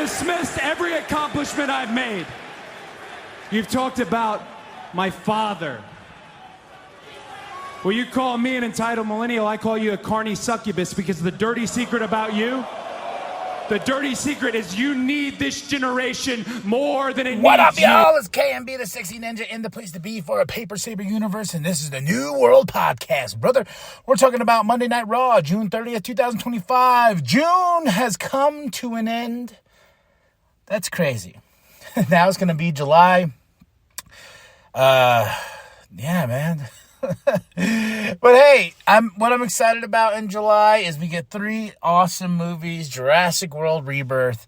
dismissed every accomplishment I've made. You've talked about my father. Well, you call me an entitled millennial, I call you a carny succubus, because the dirty secret about you, the dirty secret is you need this generation more than it needs you. What up, y'all? It's KMB, the Sexy Ninja, in the place to be for a Paper Saber universe, and this is the New World Podcast, brother. We're talking about Monday Night Raw, June 30th, 2025. June has come to an end. That's crazy. Now it's going to be July. Yeah, man. But hey, what I'm excited about in July is we get 3 awesome movies: Jurassic World Rebirth,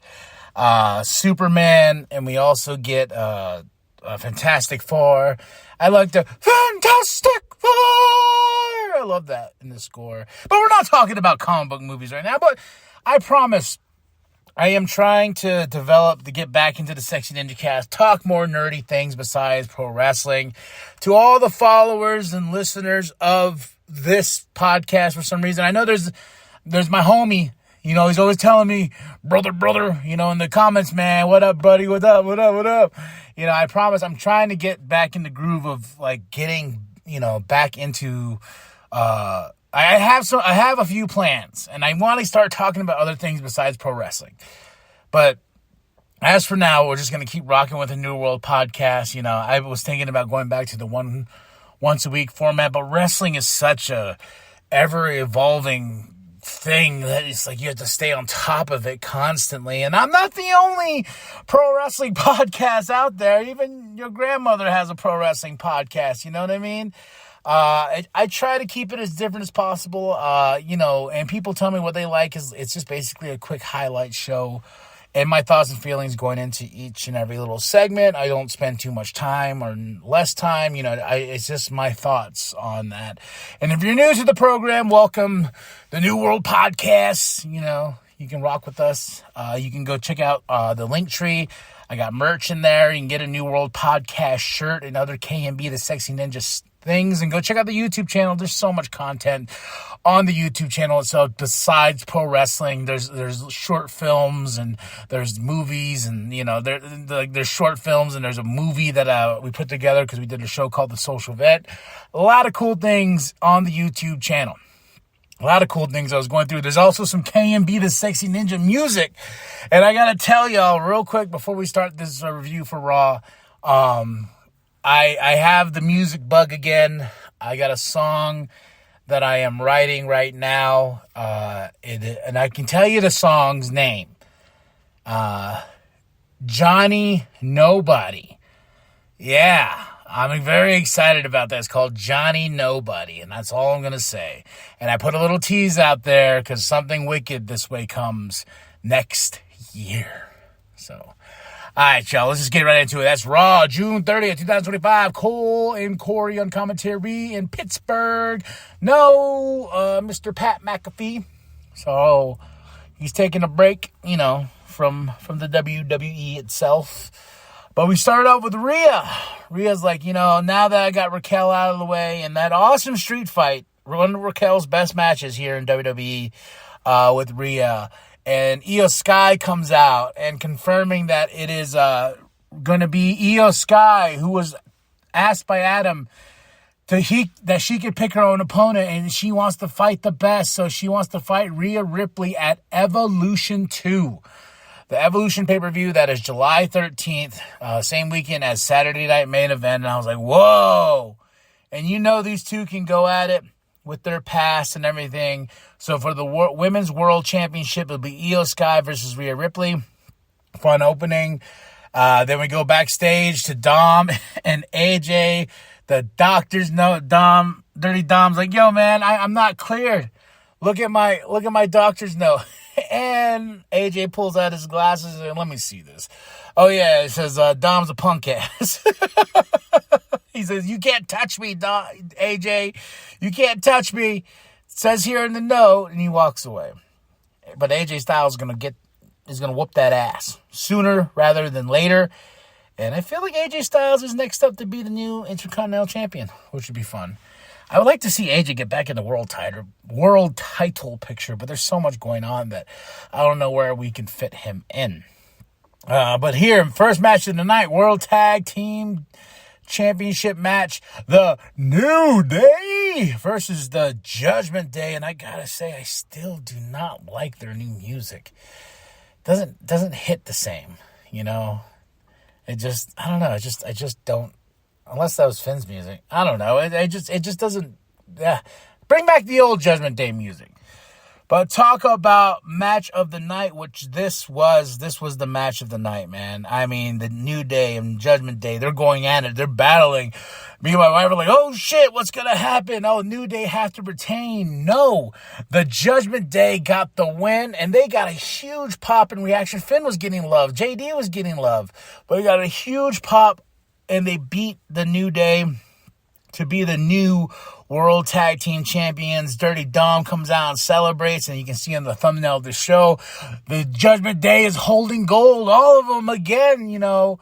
Superman, and we also get a Fantastic Four. I like the Fantastic Four. I love that in the score. But we're not talking about comic book movies right now. But I promise, I am trying to get back into the Sexy Ninja Cast, talk more nerdy things besides pro wrestling. To all the followers and listeners of this podcast, for some reason, I know there's my homie, you know, he's always telling me, brother, you know, in the comments, man, what up, buddy, what up? You know, I promise I'm trying to get back in the groove of, like, getting, you know, back into, I have a few plans, and I want to start talking about other things besides pro wrestling. But as for now, we're just going to keep rocking with the New World Podcast. You know, I was thinking about going back to the once a week format, but wrestling is such a ever evolving thing that it's like you have to stay on top of it constantly. And I'm not the only pro wrestling podcast out there. Even your grandmother has a pro wrestling podcast. You know what I mean? I try to keep it as different as possible, you know, and people tell me what they like is it's just basically a quick highlight show and my thoughts and feelings going into each and every little segment. I don't spend too much time or less time, you know, it's just my thoughts on that. And if you're new to the program, welcome, the New World Podcast. You know, you can rock with us. You can go check out, the link tree. I got merch in there. You can get a New World Podcast shirt and other KMB, the Sexy Ninja things, and go check out the YouTube channel. There's so much content on the YouTube channel itself besides pro wrestling. There's short films and there's movies, and you know there's short films and there's a movie that we put together because we did a show called The Social Vet. A lot of cool things on the YouTube channel. A lot of cool things I was going through. There's also some KMB, the Sexy Ninja music, and I gotta tell y'all real quick before we start this review for Raw. I have the music bug again. I got a song that I am writing right now, and I can tell you the song's name. Johnny Nobody. Yeah, I'm very excited about that. It's called Johnny Nobody, and that's all I'm going to say. And I put a little tease out there because something wicked this way comes next year. So... all right, y'all, let's just get right into it. That's Raw, June 30th, 2025. Cole and Corey on commentary in Pittsburgh. No, Mr. Pat McAfee. So he's taking a break, you know, from the WWE itself. But we started off with Rhea. Rhea's like, you know, now that I got Raquel out of the way and that awesome street fight, one of Raquel's best matches here in WWE with Rhea. And Io Sky comes out and confirming that it is going to be Io Sky who was asked by Adam that she could pick her own opponent, and she wants to fight the best. So she wants to fight Rhea Ripley at Evolution 2. The Evolution pay-per-view, that is July 13th, same weekend as Saturday Night Main Event. And I was like, whoa. And you know these two can go at it with their past and everything. So for the Women's World Championship, it'll be Io Sky versus Rhea Ripley. Fun opening. Then we go backstage to Dom and AJ. The doctor's note. Dirty Dom's like, yo, man, I'm not cleared. Look at my doctor's note. And AJ pulls out his glasses and let me see this. Oh yeah, it says Dom's a punk ass. He says, you can't touch me, AJ. You can't touch me. It says here in the note, and he walks away. But AJ Styles is gonna whoop that ass sooner rather than later. And I feel like AJ Styles is next up to be the new Intercontinental Champion, which would be fun. I would like to see AJ get back in the world title picture, but there's so much going on that I don't know where we can fit him in. But here, first match of the night, World Tag Team Championship match, the New Day versus the Judgment Day. And I gotta say, I still do not like their new music. Doesn't hit the same, you know? It just, I don't know. I just don't, unless that was Finn's music. I don't know. It just doesn't, bring back the old Judgment Day music. But talk about match of the night, which this was the match of the night, man. I mean, the New Day and Judgment Day, they're going at it. They're battling. Me and my wife are like, oh, shit, what's going to happen? Oh, New Day have to retain. No, the Judgment Day got the win, and they got a huge pop in reaction. Finn was getting love. JD was getting love. But they got a huge pop, and they beat the New Day to be the new World Tag Team Champions. Dirty Dom comes out and celebrates, and you can see on the thumbnail of the show, the Judgment Day is holding gold, all of them again, you know,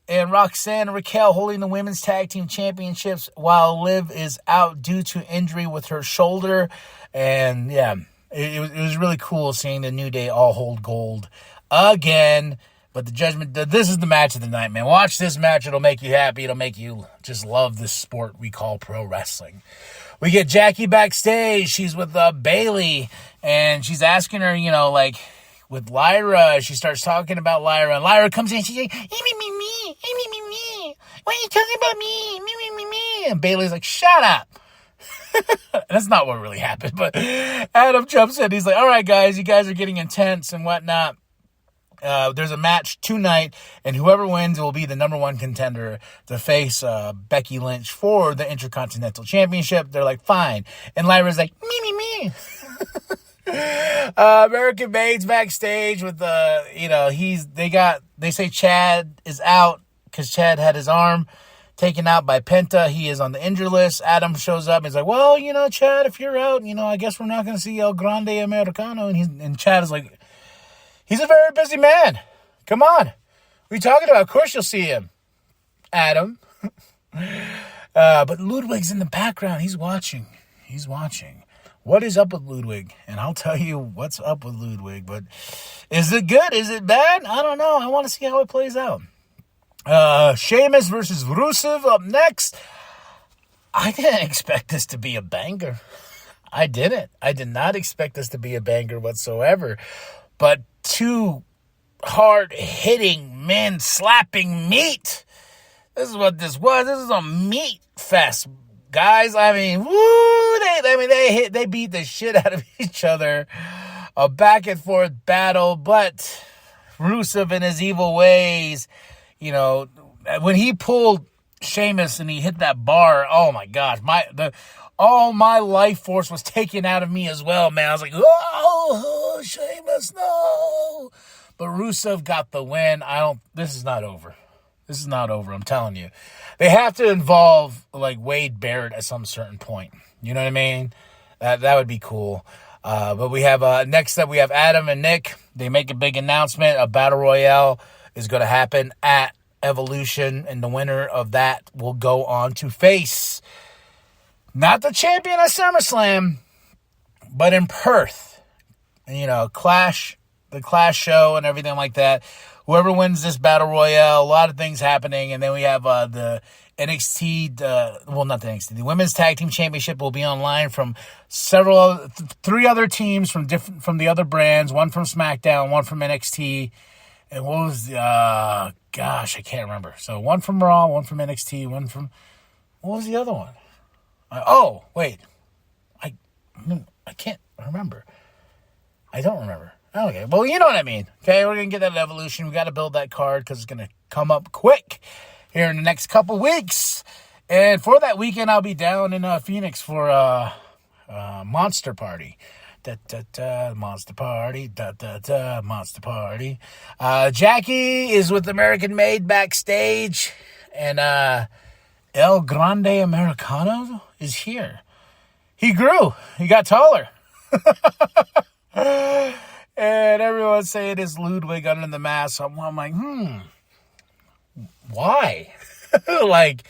and Roxanne and Raquel holding the Women's Tag Team Championships while Liv is out due to injury with her shoulder. And yeah, it was really cool seeing the New Day all hold gold again. But the Judgment, this is the match of the night, man. Watch this match. It'll make you happy. It'll make you just love this sport we call pro wrestling. We get Jackie backstage. She's with Bailey, and she's asking her, you know, like, with Lyra. She starts talking about Lyra, and Lyra comes in. She's like, me. Why are you talking about me? Me. And Bailey's like, shut up. That's not what really happened, but Adam jumps in. He's like, all right, guys, you guys are getting intense and whatnot. There's a match tonight, and whoever wins will be the number one contender to face Becky Lynch for the Intercontinental Championship. They're like, fine. And Lyra's like, me. American Bane's backstage with they say Chad is out because Chad had his arm taken out by Penta. He is on the injured list. Adam shows up and he's like, well, you know, Chad, if you're out, you know, I guess we're not going to see El Grande Americano. And Chad is like, he's a very busy man. Come on. What are you talking about? Of course you'll see him, Adam. But Ludwig's in the background. He's watching. What is up with Ludwig? And I'll tell you what's up with Ludwig. But is it good? Is it bad? I don't know. I want to see how it plays out. Sheamus versus Rusev up next. I didn't expect this to be a banger. I didn't. I did not expect this to be a banger whatsoever. But two hard-hitting men slapping meat. This is what this was. This is a meat fest, guys. I mean, they beat the shit out of each other. A back-and-forth battle, but Rusev in his evil ways, you know, when he pulled Sheamus and he hit that bar, oh my gosh, all my life force was taken out of me as well, man. I was like, oh, Sheamus, no. But Rusev got the win. This is not over. This is not over, I'm telling you. They have to involve, like, Wade Barrett at some certain point. You know what I mean? That would be cool. But we have, next up, we have Adam and Nick. They make a big announcement. A Battle Royale is going to happen at Evolution, and the winner of that will go on to face not the champion at SummerSlam, but in Perth. You know, the Clash show and everything like that. Whoever wins this Battle Royale, a lot of things happening. And then we have the NXT, not the NXT, the Women's Tag Team Championship will be online from three other teams from the other brands. One from SmackDown, one from NXT. And what was I can't remember. So one from Raw, one from NXT, what was the other one? I can't remember. I don't remember. Okay, well, you know what I mean. Okay, we're going to get that at Evolution. We got to build that card because it's going to come up quick here in the next couple weeks. And for that weekend, I'll be down in Phoenix for Monster Party. Monster Party. Monster Party. Jackie is with American Made backstage. And El Grande Americano is here. He grew. He got taller. And everyone's saying it's Ludwig under the mask. I'm like, why? Like,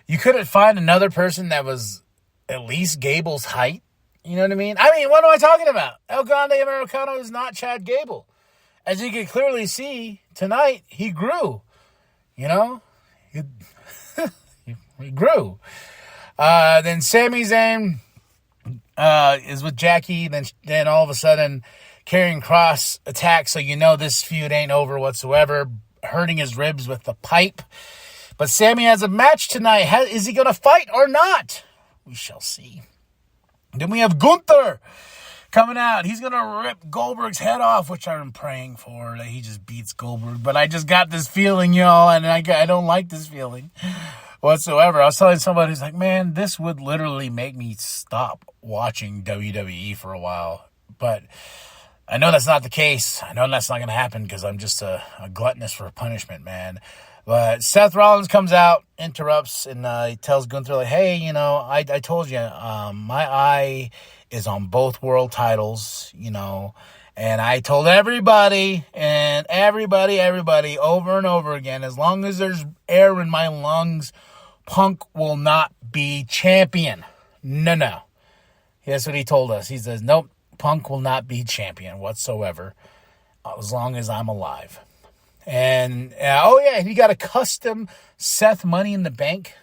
you couldn't find another person that was at least Gable's height? You know what I mean? I mean, what am I talking about? El Grande Americano is not Chad Gable. As you can clearly see, tonight he grew. You know, he grew. Then Sami Zayn is with Jackie. Then all of a sudden, Karrion Kross attacks. So you know this feud ain't over whatsoever. Hurting his ribs with the pipe. But Sami has a match tonight. Is he going to fight or not? We shall see. Then we have Gunther coming out. He's going to rip Goldberg's head off, which I'm praying for, that he just beats Goldberg. But I just got this feeling, y'all, and I don't like this feeling whatsoever. I was telling somebody, who's like, man, this would literally make me stop watching WWE for a while. But I know that's not the case. I know that's not going to happen because I'm just a gluttonous for punishment, man. But Seth Rollins comes out, interrupts, and he tells Gunther, like, hey, you know, I told you, my eye is on both world titles, you know, and I told everybody over and over again, as long as there's air in my lungs, Punk will not be champion. No. That's what he told us. He says, nope, Punk will not be champion whatsoever as long as I'm alive. And, he got a custom Seth Money in the Bank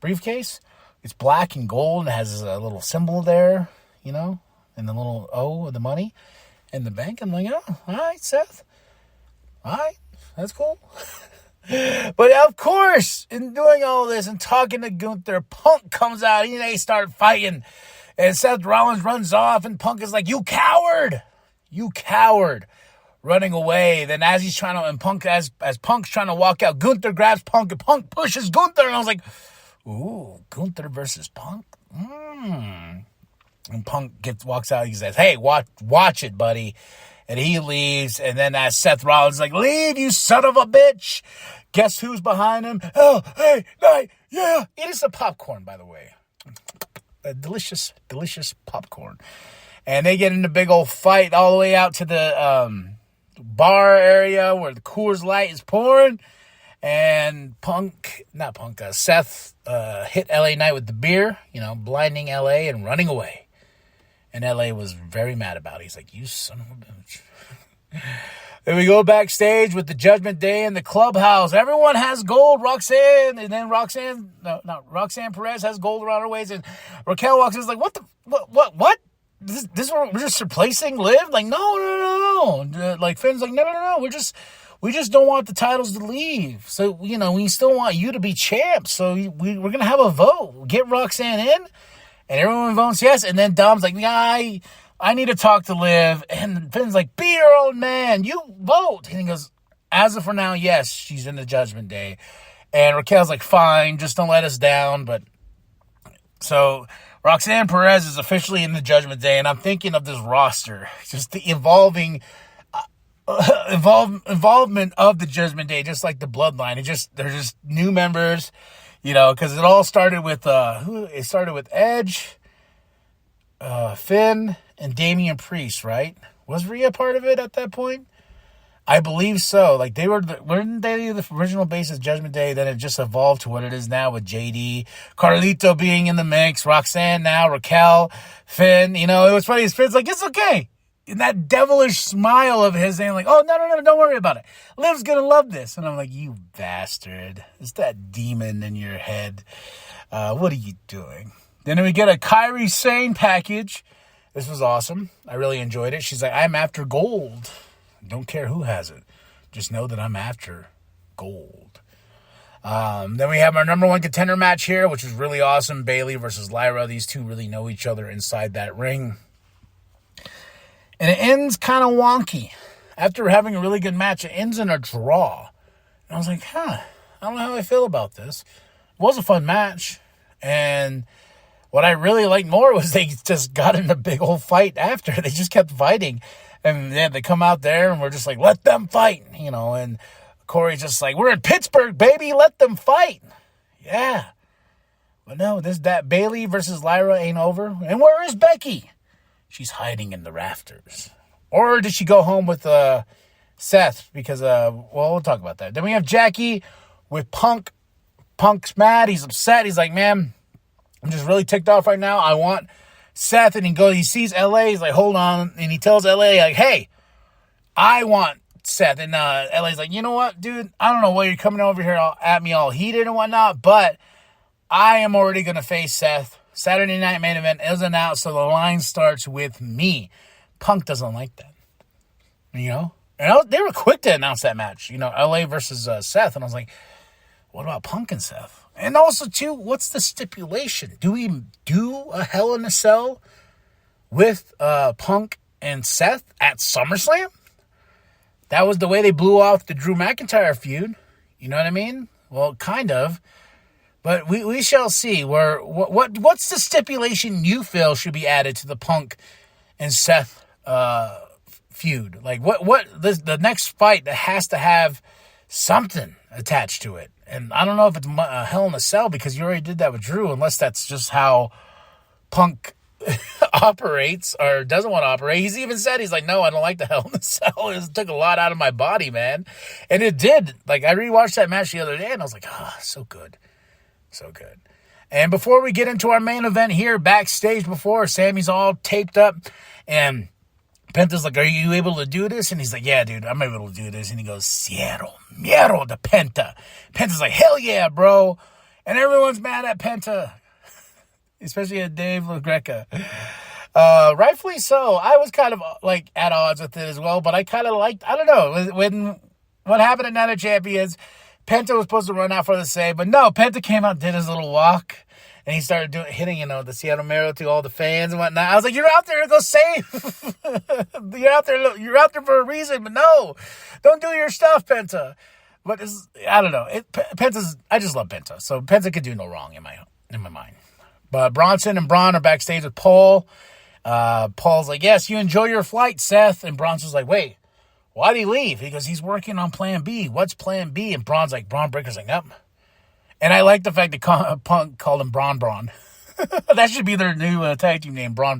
briefcase. It's black and gold and has a little symbol there, you know, and the little O of the money in the bank. I'm like, oh, all right, Seth. All right, that's cool. But, of course, in doing all this and talking to Gunther, Punk comes out and they start fighting. And Seth Rollins runs off and Punk is like, you coward. Running away. Then as he's trying to, and Punk, as Punk's trying to walk out, Gunther grabs Punk and Punk pushes Gunther. And I was like, ooh, Gunther versus Punk? And Punk walks out. He says, hey, watch it, buddy. And he leaves. And then as Seth Rollins is like, leave, you son of a bitch. Guess who's behind him? Oh, hey, yeah. It is the popcorn, by the way. A delicious, delicious popcorn. And they get in a big old fight all the way out to the bar area where the Coors Light is pouring. And Seth hit LA Knight with the beer, you know, blinding LA and running away. And LA was very mad about it. He's like, you son of a bitch. Then we go backstage with the Judgment Day in the clubhouse. Everyone has gold. Roxanne Perez has gold around her waist. And Raquel walks in and is like, what? This we're just replacing Liv? Like, no. Like, Finn's like, no. We just don't want the titles to leave. So, you know, we still want you to be champs. So we're going to have a vote. Get Roxanne in. And everyone votes yes. And then Dom's like, yeah, I need to talk to Liv. And Finn's like, be your own man. You vote. And he goes, as of for now, yes, she's in the Judgment Day. And Raquel's like, fine, just don't let us down. But so Roxanne Perez is officially in the Judgment Day. And I'm thinking of this roster, just the involvement of the Judgment Day, just like the Bloodline. They're just new members, you know, because it all started with Edge, Finn, and Damian Priest, right? Was Rhea part of it at that point? I believe so. Like, weren't they the original base of Judgment Day? Then it just evolved to what it is now with JD, Carlito being in the mix, Roxanne now, Raquel, Finn. You know, it was funny. Finn's like, it's okay. And that devilish smile of his saying like, oh, no, don't worry about it. Liv's going to love this. And I'm like, you bastard. It's that demon in your head. What are you doing? Then we get a Kairi Sane package. This was awesome. I really enjoyed it. She's like, I'm after gold. Don't care who has it. Just know that I'm after gold. Then we have our number one contender match here, which is really awesome. Bayley versus Lyra. These two really know each other inside that ring. And it ends kind of wonky. After having a really good match, it ends in a draw. And I was like, I don't know how I feel about this. It was a fun match. And what I really liked more was they just got in a big old fight after. They just kept fighting. And then they come out there and we're just like, let them fight. You know, and Corey's just like, we're in Pittsburgh, baby. Let them fight. Yeah. But no, that Bayley versus Lyra ain't over. And where is Becky? She's hiding in the rafters. Or did she go home with Seth? Because, we'll talk about that. Then we have Jackie with Punk. Punk's mad. He's upset. He's like, man, I'm just really ticked off right now. I want Seth. And he sees LA. He's like, hold on. And he tells LA, like, hey, I want Seth. And LA's like, you know what, dude? I don't know why you're coming over here at me all heated and whatnot, but I am already going to face Seth. Saturday night main event is announced, so the line starts with me. Punk doesn't like that. You know? And they were quick to announce that match. You know, LA versus Seth. And I was like, what about Punk and Seth? And also, too, what's the stipulation? Do we do a Hell in a Cell with Punk and Seth at SummerSlam? That was the way they blew off the Drew McIntyre feud. You know what I mean? Well, kind of. But we shall see. What's the stipulation you feel should be added to the Punk and Seth feud? Like, the next fight that has to have something attached to it. And I don't know if it's a Hell in a Cell because you already did that with Drew, unless that's just how Punk operates or doesn't want to operate. He's even said, he's like, no, I don't like the Hell in a Cell. It took a lot out of my body, man. And it did. Like, I rewatched that match the other day and I was like, so good. So good. And before we get into our main event here, backstage before, Sammy's all taped up and Penta's like, are you able to do this? And he's like, yeah, dude, I'm able to do this. And he goes, Cielo, miedo de Penta. Penta's like, hell yeah, bro. And everyone's mad at Penta, especially at Dave LaGreca. Rightfully so. I was kind of like at odds with it as well, but I kind of liked, I don't know, when what happened at Night of Champions, Penta was supposed to run out for the save, but no, Penta came out, did his little walk, and he started hitting, the Seattle Marrow to all the fans and whatnot. I was like, you're out there to go save. You're out there for a reason, but no, don't do your stuff, Penta. But I don't know. I just love Penta, so Penta could do no wrong in my mind. But Bronson and Braun are backstage with Paul. Paul's like, yes, you enjoy your flight, Seth. And Bronson's like, wait, why'd he leave? He goes, he's working on plan B. What's plan B? And Braun Breaker's like, nope. And I like the fact that Punk called him Braun. That should be their new tag team name, Braun.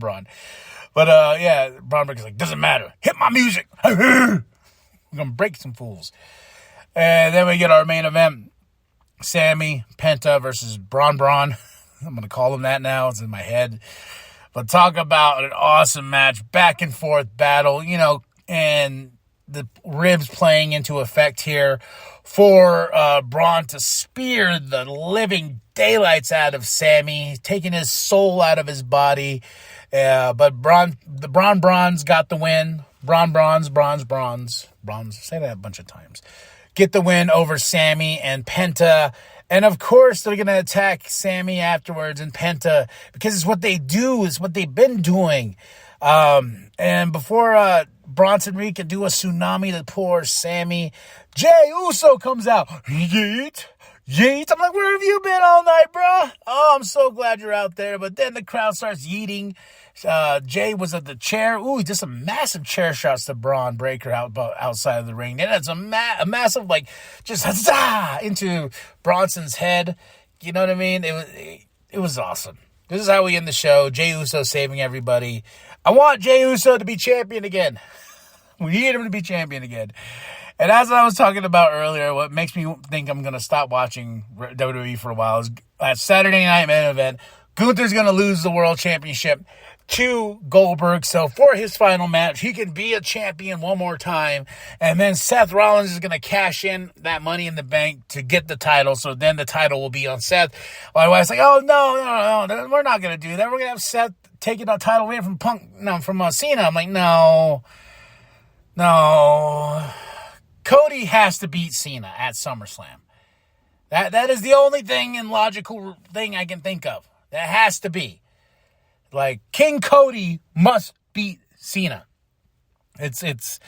But, yeah, Braun Breaker's like, doesn't matter. Hit my music. I'm going to break some fools. And then we get our main event. Sammy, Penta versus Braun. I'm going to call him that now. It's in my head. But talk about an awesome match. Back and forth battle, and the ribs playing into effect here for Braun to spear the living daylights out of Sammy, taking his soul out of his body. But the Braun's got the win. Bronze. Say that a bunch of times. Get the win over Sammy and Penta. And of course, they're going to attack Sammy afterwards and Penta because it's what they do, it's what they've been doing. And before Bronson Reed can do a tsunami to poor Sammy, Jey Uso comes out. Yeet. I'm like, where have you been all night, bro? Oh, I'm so glad you're out there. But then the crowd starts yeeting. Jay was at the chair. Ooh, just some massive chair shots to Braun Breaker outside of the ring. Then it's a massive, just huzzah into Bronson's head. You know what I mean? It was awesome. This is how we end the show. Jey Uso saving everybody. I want Jey Uso to be champion again. We need him to be champion again. And as I was talking about earlier, what makes me think I'm going to stop watching WWE for a while is at Saturday Night Main Event, Gunther's going to lose the World Championship to Goldberg. So for his final match, he can be a champion one more time. And then Seth Rollins is going to cash in that Money in the Bank to get the title. So then the title will be on Seth. My wife's like, oh, no, we're not going to do that. We're going to have Seth taking the title away from from Cena. I'm like, no. Cody has to beat Cena at SummerSlam. That is the only thing and logical thing I can think of. That has to be. Like, King Cody must beat Cena. It's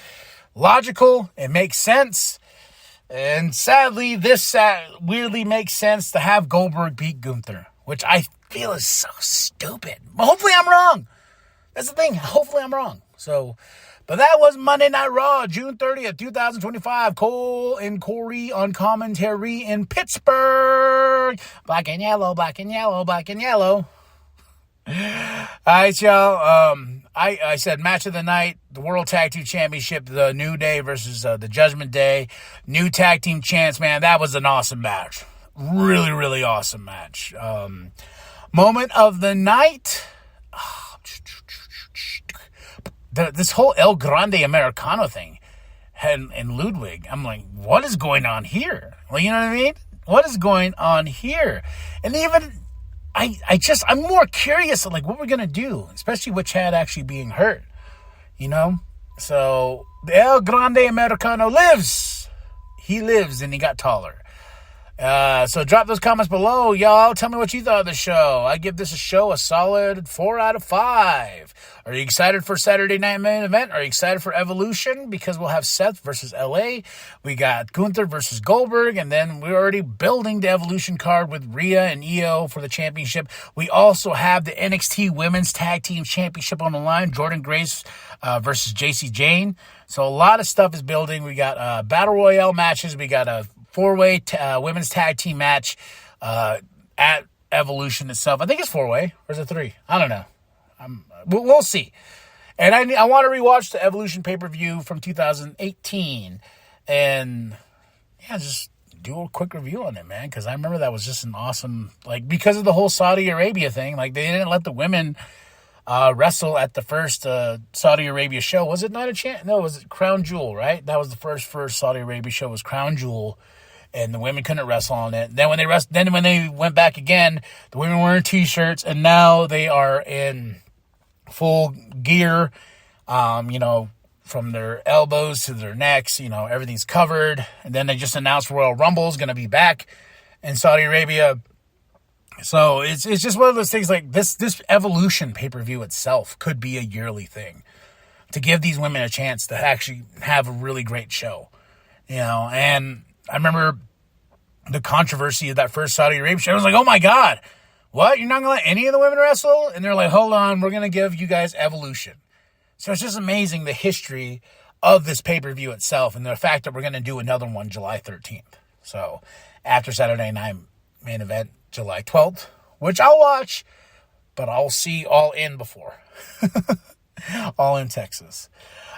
logical. It makes sense. And sadly, this weirdly makes sense to have Goldberg beat Gunther, which I feel is so stupid. But hopefully I'm wrong. That's the thing. Hopefully I'm wrong. But that was Monday Night Raw, June 30th, 2025. Cole and Corey on commentary in Pittsburgh. Black and yellow. All right, y'all. I said match of the night, the World Tag Team Championship, the New Day versus the Judgment Day. New tag team champs, man. That was an awesome match. Really, really awesome match. Moment of the night. This whole El Grande Americano thing and Ludwig. I'm like, what is going on here? Well, you know what I mean? What is going on here? And even I'm more curious of like what we're gonna do, especially with Chad actually being hurt. You know, so the El Grande Americano lives. He lives and he got taller. So drop those comments below, y'all. Tell me what you thought of the show. I give this show a solid 4 out of 5. Are you excited for Saturday Night Main Event? Are you excited for Evolution? Because we'll have Seth versus LA. We got Gunther versus Goldberg. And then we're already building the Evolution card with Rhea and Io for the championship. We also have the NXT Women's Tag Team Championship on the line. Jordan Grace versus JC Jane. So a lot of stuff is building. We got Battle Royale matches. We got a 4-way women's tag team match at Evolution itself. I think it's 4-way. Or is it 3? I don't know. We'll see. And I want to rewatch the Evolution pay-per-view from 2018. And, yeah, just do a quick review on it, man. Because I remember that was just an awesome, like, because of the whole Saudi Arabia thing. Like, they didn't let the women wrestle at the first Saudi Arabia show. Was it Night of Champions? No, it was Crown Jewel, right? That was the first Saudi Arabia show was Crown Jewel. And the women couldn't wrestle on it. Then when they went back again, the women were wearing t-shirts, and now they are in full gear. You know, from their elbows to their necks, you know, everything's covered. And then they just announced Royal Rumble is going to be back in Saudi Arabia. So it's just one of those things like this Evolution pay-per-view itself could be a yearly thing to give these women a chance to actually have a really great show. You know, and I remember the controversy of that first Saudi Arabia show. I was like, oh my God, what? You're not going to let any of the women wrestle? And they're like, hold on, we're going to give you guys Evolution. So it's just amazing the history of this pay-per-view itself and the fact that we're going to do another one July 13th. So after Saturday Night Main Event, July 12th, which I'll watch, but I'll see All In before. All In Texas.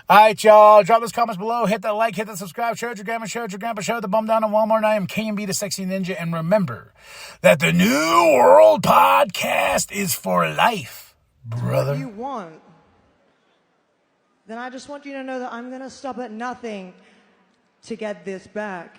All right, y'all. Drop those comments below. Hit that like, hit that subscribe. Share it with your grandma, share it with your grandpa, share it with the bum down in Walmart. And I am KMB, the Sexy Ninja. And remember that the New World Podcast is for life, brother. If you want, then I just want you to know that I'm going to stop at nothing to get this back.